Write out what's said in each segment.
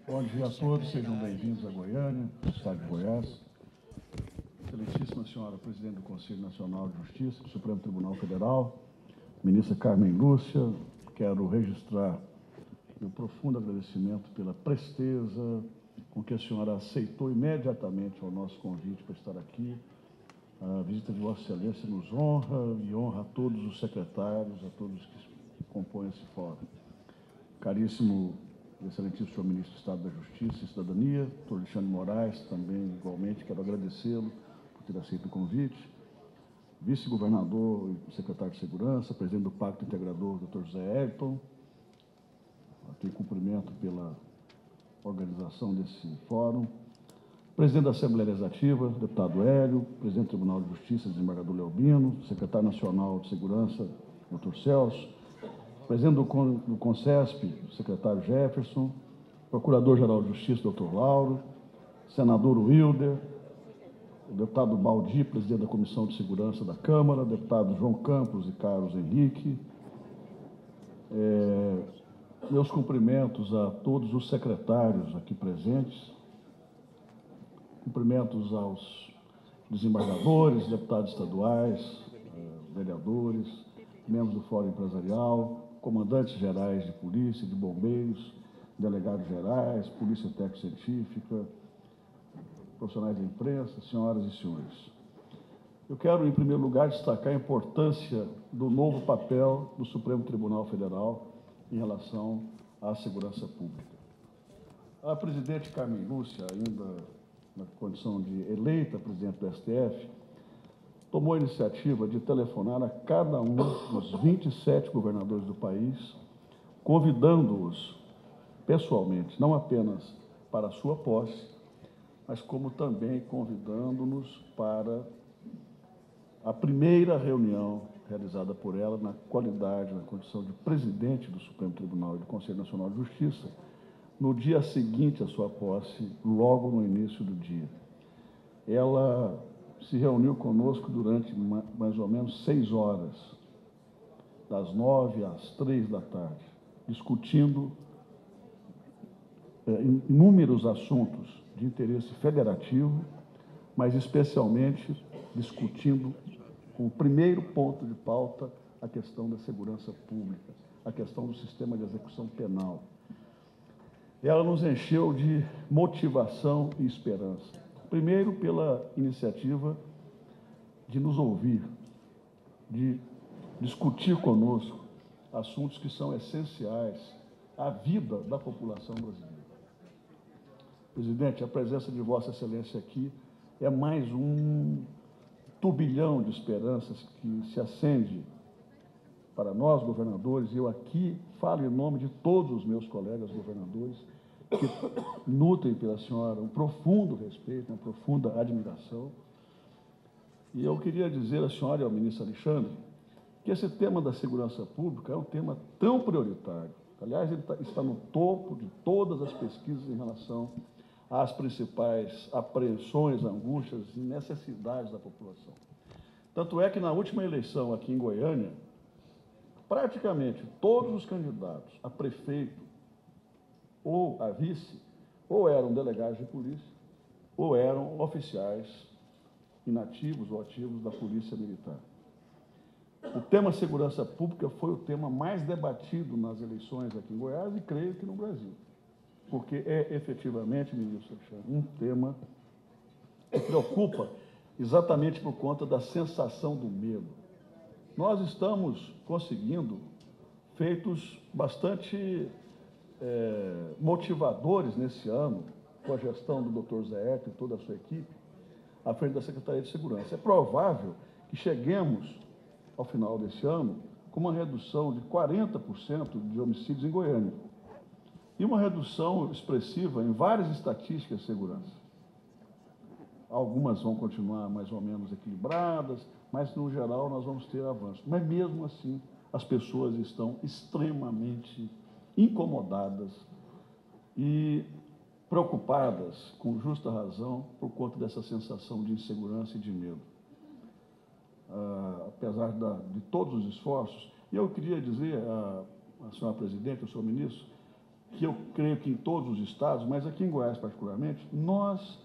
Bom dia a todos, sejam bem-vindos a Goiânia, estado de Goiás. Excelentíssima senhora Presidente do Conselho Nacional de Justiça do Supremo Tribunal Federal, ministra Carmen Lúcia, quero registrar meu profundo agradecimento pela presteza com que a senhora aceitou imediatamente o nosso convite para estar aqui. A visita de Vossa Excelência nos honra e honra a todos os secretários, a todos que compõem esse fórum. Caríssimo excelentíssimo senhor ministro do Estado da Justiça e Cidadania, doutor Alexandre Moraes, também igualmente quero agradecê-lo por ter aceito o convite. Vice-governador e secretário de Segurança, presidente do Pacto Integrador, doutor José Ayrton, aqui cumprimento pela organização desse fórum. Presidente da Assembleia Legislativa, deputado Hélio, presidente do Tribunal de Justiça, desembargador Leobino, secretário nacional de Segurança, doutor Celso, presidente do CONCESP, secretário Jefferson, procurador-geral de Justiça, doutor Lauro, senador Wilder, o deputado Baldi, presidente da Comissão de Segurança da Câmara, deputado João Campos e Carlos Henrique. Meus cumprimentos a todos os secretários aqui presentes, cumprimentos aos desembargadores, deputados estaduais, vereadores, membros do Fórum Empresarial, comandantes gerais de polícia, de bombeiros, delegados gerais, polícia técnico-científica, profissionais da imprensa, senhoras e senhores. Eu quero, em primeiro lugar, destacar a importância do novo papel do Supremo Tribunal Federal em relação à segurança pública. A presidente Carmen Lúcia, ainda na condição de eleita presidente do STF, tomou a iniciativa de telefonar a cada um dos 27 governadores do país, convidando-os pessoalmente, não apenas para a sua posse, mas como também convidando-nos para a primeira reunião realizada por ela na qualidade, na condição de presidente do Supremo Tribunal e do Conselho Nacional de Justiça, no dia seguinte à sua posse, logo no início do dia. Ela se reuniu conosco durante mais ou menos 6 horas, das 9 às 3 da tarde, discutindo inúmeros assuntos de interesse federativo, mas especialmente discutindo o primeiro ponto de pauta, a questão da segurança pública, a questão do sistema de execução penal. Ela nos encheu de motivação e esperança. Primeiro, pela iniciativa de nos ouvir, de discutir conosco assuntos que são essenciais à vida da população brasileira. Presidente, a presença de Vossa Excelência aqui é mais um turbilhão de esperanças que se acende para nós, governadores, e eu aqui falo em nome de todos os meus colegas governadores, que nutrem pela senhora um profundo respeito, uma profunda admiração. E eu queria dizer à senhora e ao ministro Alexandre que esse tema da segurança pública é um tema tão prioritário. Aliás, ele está no topo de todas as pesquisas em relação às principais apreensões, angústias e necessidades da população. Tanto é que na última eleição aqui em Goiânia, praticamente todos os candidatos a prefeito ou a vice, ou eram delegados de polícia, ou eram oficiais inativos ou ativos da Polícia Militar. O tema segurança pública foi o tema mais debatido nas eleições aqui em Goiás e creio que no Brasil, porque é efetivamente, ministro Alexandre, um tema que preocupa exatamente por conta da sensação do medo. Nós estamos conseguindo feitos bastante motivadores nesse ano, com a gestão do Dr. Zé Eto e toda a sua equipe, à frente da Secretaria de Segurança. É provável que cheguemos, ao final desse ano, com uma redução de 40% de homicídios em Goiânia e uma redução expressiva em várias estatísticas de segurança. Algumas vão continuar mais ou menos equilibradas, mas, no geral, nós vamos ter avanço. Mas, mesmo assim, as pessoas estão extremamente incomodadas e preocupadas, com justa razão, por conta dessa sensação de insegurança e de medo. Apesar de todos os esforços, e eu queria dizer à senhora presidente, ao senhor ministro, que eu creio que em todos os estados, mas aqui em Goiás particularmente, nós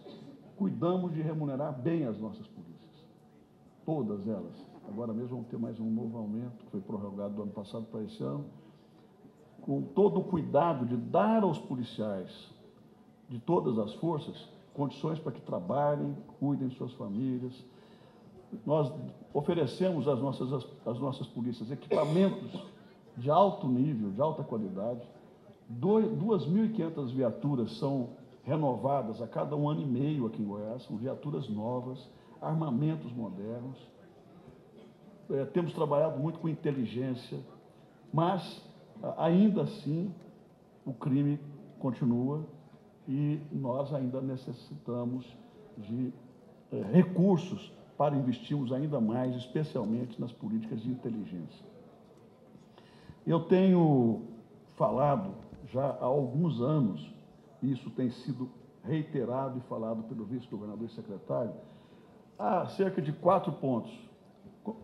cuidamos de remunerar bem as nossas polícias, todas elas. Agora mesmo vamos ter mais um novo aumento, que foi prorrogado do ano passado para esse ano, com todo o cuidado de dar aos policiais de todas as forças condições para que trabalhem, cuidem de suas famílias. Nós oferecemos às nossas polícias equipamentos de alto nível, de alta qualidade. 2.500 viaturas são renovadas a cada 1 ano e meio aqui em Goiás, são viaturas novas, armamentos modernos. Temos trabalhado muito com inteligência, mas ainda assim o crime continua e nós ainda necessitamos de recursos para investirmos ainda mais, especialmente nas políticas de inteligência. Eu tenho falado já há alguns anos, e isso tem sido reiterado e falado pelo vice-governador e secretário, há cerca de 4 pontos.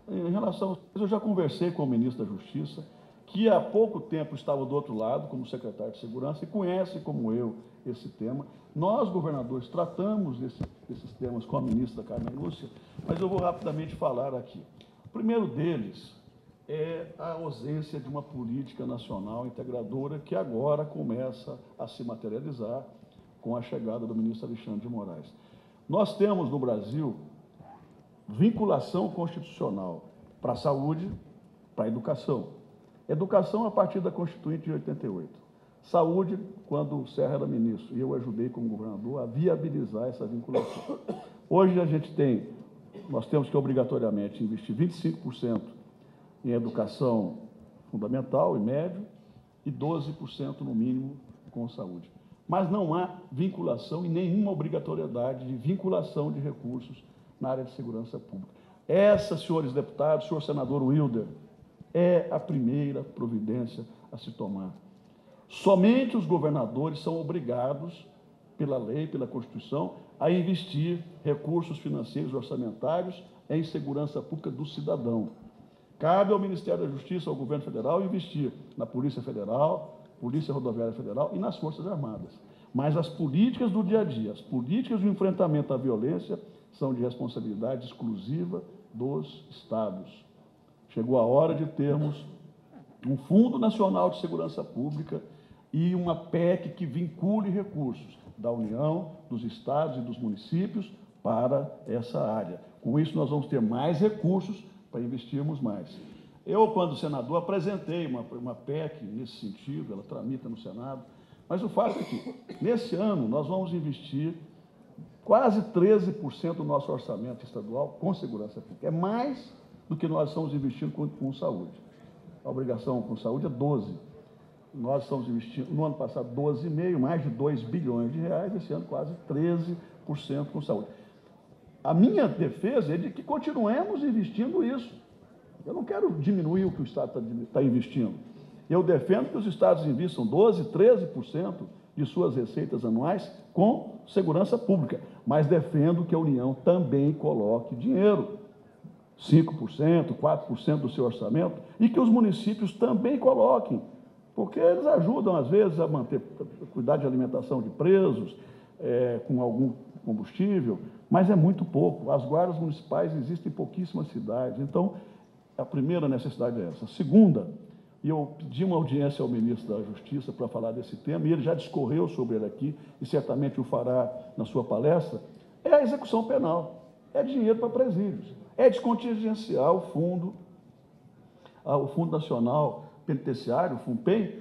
Em relação, eu já conversei com o ministro da Justiça, que há pouco tempo estava do outro lado, como secretário de Segurança, e conhece, como eu, esse tema. Nós, governadores, tratamos desses temas com a ministra Carmen Lúcia, mas eu vou rapidamente falar aqui. O primeiro deles é a ausência de uma política nacional integradora que agora começa a se materializar com a chegada do ministro Alexandre de Moraes. Nós temos no Brasil vinculação constitucional para a saúde, para a educação. Educação a partir da Constituinte de 88. Saúde, quando o Serra era ministro, e eu ajudei como governador a viabilizar essa vinculação. Hoje nós temos que obrigatoriamente investir 25% em educação fundamental e médio e 12% no mínimo com saúde. Mas não há vinculação e nenhuma obrigatoriedade de vinculação de recursos na área de segurança pública. Essa, senhores deputados, senhor senador Wilder, é a primeira providência a se tomar. Somente os governadores são obrigados, pela lei, pela Constituição, a investir recursos financeiros orçamentários em segurança pública do cidadão. Cabe ao Ministério da Justiça, ao governo federal, investir na Polícia Federal, Polícia Rodoviária Federal e nas Forças Armadas. Mas as políticas do dia a dia, as políticas de enfrentamento à violência, são de responsabilidade exclusiva dos estados. Chegou a hora de termos um Fundo Nacional de Segurança Pública e uma PEC que vincule recursos da União, dos estados e dos municípios para essa área. Com isso, nós vamos ter mais recursos para investirmos mais. Eu, quando senador, apresentei uma PEC nesse sentido, ela tramita no Senado, mas o fato é que, nesse ano, nós vamos investir quase 13% do nosso orçamento estadual com segurança pública. É mais do que nós estamos investindo com saúde. A obrigação com saúde é 12%. Nós estamos investindo, no ano passado, 12,5%, mais de 2 bilhões de reais, esse ano quase 13% com saúde. A minha defesa é de que continuemos investindo isso. Eu não quero diminuir o que o Estado está investindo. Eu defendo que os estados investam 12%, 13% de suas receitas anuais com segurança pública, mas defendo que a União também coloque dinheiro, 5%, 4% do seu orçamento, e que os municípios também coloquem, porque eles ajudam, às vezes, a cuidar de alimentação de presos, com algum combustível, mas é muito pouco. As guardas municipais existem em pouquíssimas cidades, então, a primeira necessidade é essa. A segunda, e eu pedi uma audiência ao ministro da Justiça para falar desse tema, e ele já discorreu sobre ele aqui, e certamente o fará na sua palestra, é a execução penal, é dinheiro para presídios, é descontingenciar o Fundo Nacional Penitenciário, o FUNPEN,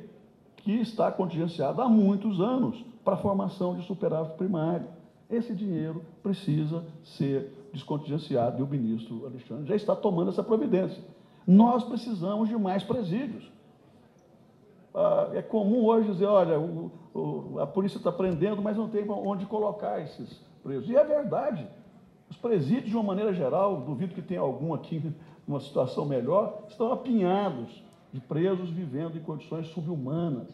que está contingenciado há muitos anos para a formação de superávit primário. Esse dinheiro precisa ser descontingenciado e o ministro Alexandre já está tomando essa providência. Nós precisamos de mais presídios. É comum hoje dizer, olha, a polícia está prendendo, mas não tem onde colocar esses presos. E é verdade. Os presídios, de uma maneira geral, duvido que tenha algum aqui numa situação melhor, estão apinhados de presos vivendo em condições subhumanas.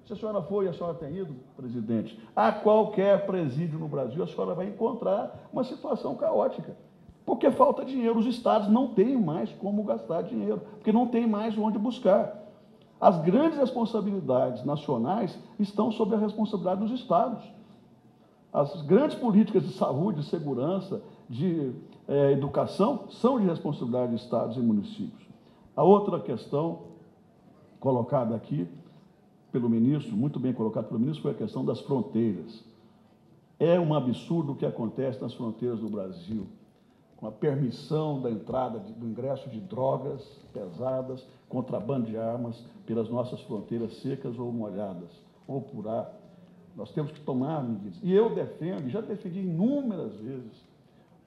Se a senhora for, e a senhora tem ido, presidente, a qualquer presídio no Brasil, a senhora vai encontrar uma situação caótica. Porque falta dinheiro. Os estados não têm mais como gastar dinheiro, porque não tem mais onde buscar. As grandes responsabilidades nacionais estão sob a responsabilidade dos estados. As grandes políticas de saúde, de segurança, de educação são de responsabilidade de estados e municípios. A outra questão colocada aqui pelo ministro, muito bem colocado pelo ministro, foi a questão das fronteiras. É um absurdo o que acontece nas fronteiras do Brasil, com a permissão da entrada, do ingresso de drogas pesadas, contrabando de armas pelas nossas fronteiras secas ou molhadas, ou por ar. Nós temos que tomar medidas. E eu defendo, já defendi inúmeras vezes,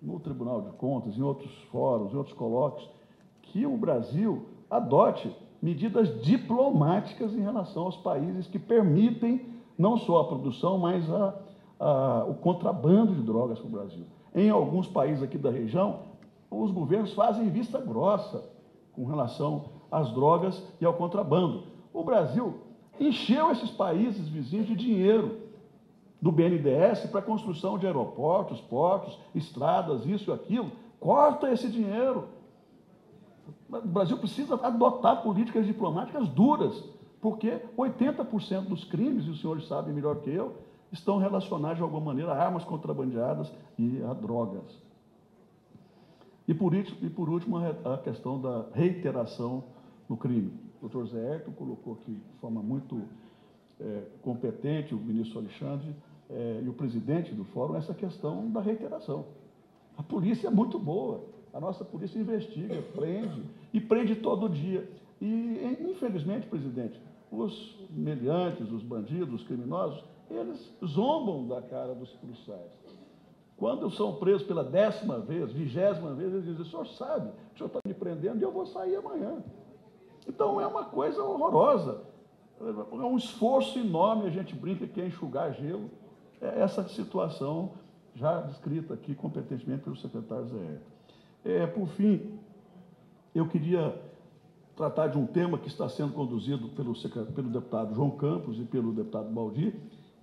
no Tribunal de Contas, em outros fóruns, em outros colóquios, que o Brasil adote medidas diplomáticas em relação aos países que permitem não só a produção, mas o contrabando de drogas para o Brasil. Em alguns países aqui da região, os governos fazem vista grossa com relação às drogas e ao contrabando. O Brasil encheu esses países vizinhos de dinheiro do BNDES para a construção de aeroportos, portos, estradas, isso e aquilo. Corta esse dinheiro. O Brasil precisa adotar políticas diplomáticas duras, porque 80% dos crimes, e os senhores sabem melhor que eu, estão relacionados de alguma maneira a armas contrabandeadas e a drogas. E por último, a questão da reiteração no crime. O doutor Zé Ayrton colocou aqui de forma muito competente, o ministro Alexandre e o presidente do fórum, essa questão da reiteração. A polícia é muito boa, a nossa polícia investiga, prende, e prende todo dia. E, infelizmente, presidente, os meliantes, os bandidos, os criminosos, eles zombam da cara dos policiais. Quando são presos pela 10ª vez, 20ª vez, eles dizem: o senhor sabe, o senhor está me prendendo e eu vou sair amanhã. Então, é uma coisa horrorosa. É um esforço enorme, a gente brinca que é enxugar gelo. É essa situação já descrita aqui competentemente pelo secretário Zé Ayrton. Por fim, eu queria tratar de um tema que está sendo conduzido pelo deputado João Campos e pelo deputado Baldi,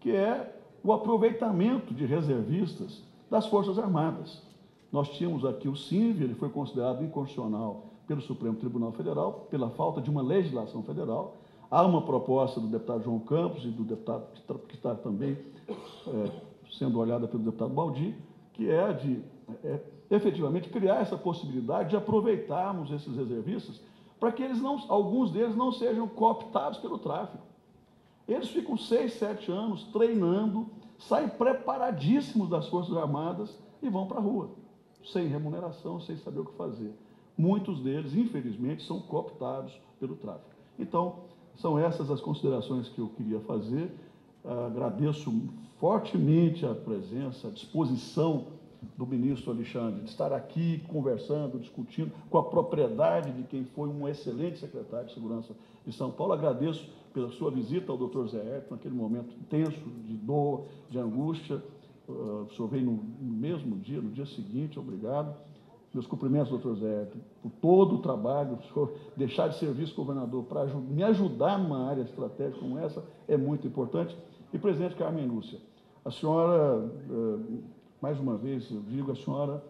que é o aproveitamento de reservistas das Forças Armadas. Nós tínhamos aqui o SINV, ele foi considerado inconstitucional pelo Supremo Tribunal Federal, pela falta de uma legislação federal. Há uma proposta do deputado João Campos e do deputado que está também sendo olhada pelo deputado Baldi, que é de efetivamente criar essa possibilidade de aproveitarmos esses reservistas para que alguns deles não sejam cooptados pelo tráfico. Eles ficam 6, 7 anos treinando, saem preparadíssimos das Forças Armadas e vão para a rua, sem remuneração, sem saber o que fazer. Muitos deles, infelizmente, são cooptados pelo tráfico. Então, são essas as considerações que eu queria fazer. Agradeço fortemente a presença, a disposição do ministro Alexandre de estar aqui conversando, discutindo com a propriedade de quem foi um excelente secretário de Segurança de São Paulo. Agradeço pela sua visita ao doutor Zé Ayrton, naquele momento tenso, de dor, de angústia. O senhor veio no mesmo dia, no dia seguinte, obrigado. Meus cumprimentos, doutor Zé Ayrton, por todo o trabalho. O senhor deixar de ser vice-governador para me ajudar numa área estratégica como essa é muito importante. E, presidente Carmen Lúcia, a senhora, mais uma vez eu digo, a senhora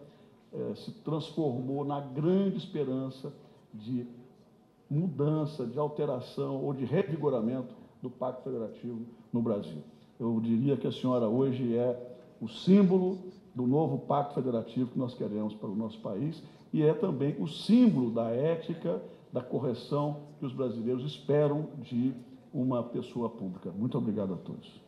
se transformou na grande esperança de mudança, de alteração ou de revigoramento do Pacto Federativo no Brasil. Eu diria que a senhora hoje é o símbolo do novo Pacto Federativo que nós queremos para o nosso país e é também o símbolo da ética, da correção que os brasileiros esperam de uma pessoa pública. Muito obrigado a todos.